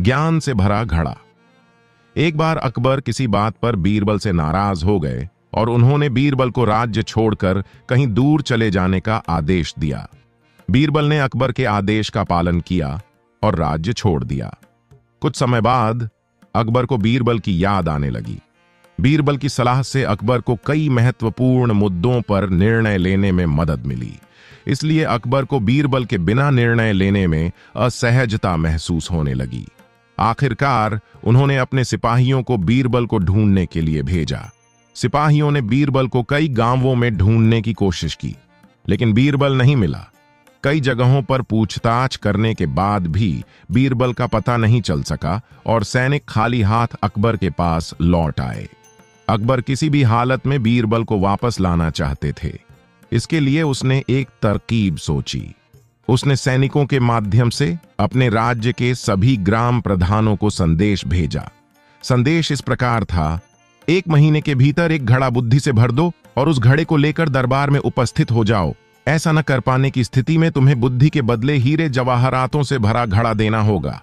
ज्ञान से भरा घड़ा। एक बार अकबर किसी बात पर बीरबल से नाराज हो गए और उन्होंने बीरबल को राज्य छोड़कर कहीं दूर चले जाने का आदेश दिया। बीरबल ने अकबर के आदेश का पालन किया और राज्य छोड़ दिया। कुछ समय बाद अकबर को बीरबल की याद आने लगी। बीरबल की सलाह से अकबर को कई महत्वपूर्ण मुद्दों पर निर्णय लेने में मदद मिली। इसलिए अकबर को बीरबल के बिना निर्णय लेने में असहजता महसूस होने लगी। आखिरकार उन्होंने अपने सिपाहियों को बीरबल को ढूंढने के लिए भेजा। सिपाहियों ने बीरबल को कई गांवों में ढूंढने की कोशिश की, लेकिन बीरबल नहीं मिला। कई जगहों पर पूछताछ करने के बाद भी बीरबल का पता नहीं चल सका और सैनिक खाली हाथ अकबर के पास लौट आए। अकबर किसी भी हालत में बीरबल को वापस लाना चाहते थे। इसके लिए उसने एक तरकीब सोची। उसने सैनिकों के माध्यम से अपने राज्य के सभी ग्राम प्रधानों को संदेश भेजा। संदेश इस प्रकार था: 1 महीने के भीतर एक घड़ा बुद्धि से भर दो और उस घड़े को लेकर दरबार में उपस्थित हो जाओ। ऐसा न कर पाने की स्थिति में तुम्हें बुद्धि के बदले हीरे जवाहरातों से भरा घड़ा देना होगा।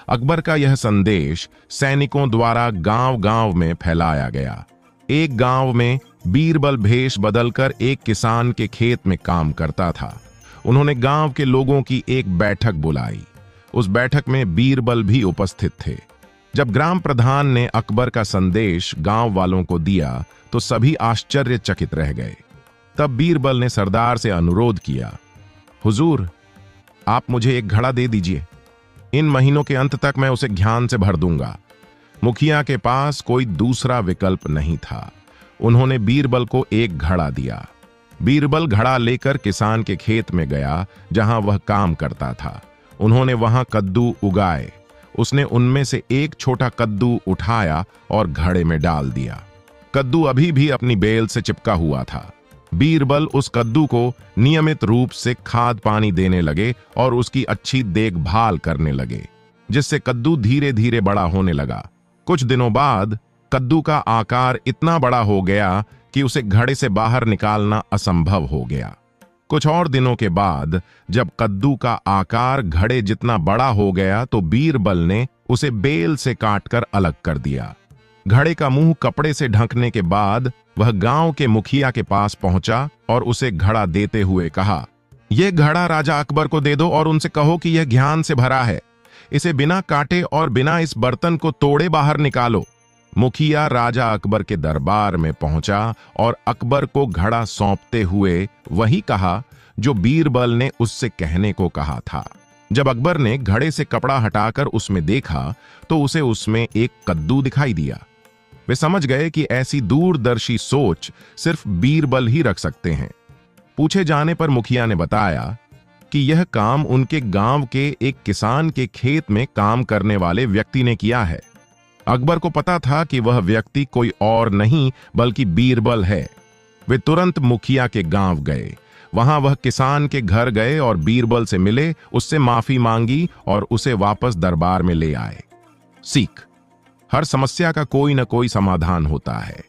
अकबर का यह संदेश सैनिकों द्वारा गांव-गांव में फैलाया गया। एक गांव में बीरबल भेष बदलकर एक किसान के खेत में काम करता था। उन्होंने गांव के लोगों की एक बैठक बुलाई। उस बैठक में बीरबल भी उपस्थित थे। जब ग्राम प्रधान ने अकबर का संदेश गांव वालों को दिया तो सभी आश्चर्यचकित रह गए। तब बीरबल ने सरदार से अनुरोध किया, हुजूर, आप मुझे एक घड़ा दे दीजिए। इन महीनों के अंत तक मैं उसे ज्ञान से भर दूंगा। मुखिया के पास कोई दूसरा विकल्प नहीं था। उन्होंने बीरबल को एक घड़ा दिया। बीरबल घड़ा लेकर किसान के खेत में गया जहां वह काम करता था। उन्होंने वहां कद्दू उगाए। उसने उनमें से एक छोटा कद्दू उठाया और घड़े में डाल दिया। कद्दू अभी भी अपनी बेल से चिपका हुआ था। बीरबल उस कद्दू को नियमित रूप से खाद पानी देने लगे और उसकी अच्छी देखभाल करने लगे, जिससे कद्दू धीरे धीरे बड़ा होने लगा। कुछ दिनों बाद कद्दू का आकार इतना बड़ा हो गया कि उसे घड़े से बाहर निकालना असंभव हो गया। कुछ और दिनों के बाद जब कद्दू का आकार घड़े जितना बड़ा हो गया तो बीरबल ने उसे बेल से काटकर अलग कर दिया। घड़े का मुंह कपड़े से ढकने के बाद वह गांव के मुखिया के पास पहुंचा और उसे घड़ा देते हुए कहा, यह घड़ा राजा अकबर को दे दो और उनसे कहो कि यह ज्ञान से भरा है। इसे बिना काटे और बिना इस बर्तन को तोड़े बाहर निकालो। मुखिया राजा अकबर के दरबार में पहुंचा और अकबर को घड़ा सौंपते हुए वही कहा जो बीरबल ने उससे कहने को कहा था। जब अकबर ने घड़े से कपड़ा हटाकर उसमें देखा तो उसे उसमें एक कद्दू दिखाई दिया। वे समझ गए कि ऐसी दूरदर्शी सोच सिर्फ बीरबल ही रख सकते हैं। पूछे जाने पर मुखिया ने बताया कि यह काम उनके गांव के एक किसान के खेत में काम करने वाले व्यक्ति ने किया है। अकबर को पता था कि वह व्यक्ति कोई और नहीं बल्कि बीरबल है। वे तुरंत मुखिया के गांव गए। वहां वह किसान के घर गए और बीरबल से मिले, उससे माफी मांगी और उसे वापस दरबार में ले आए। सीख: हर समस्या का कोई न कोई समाधान होता है।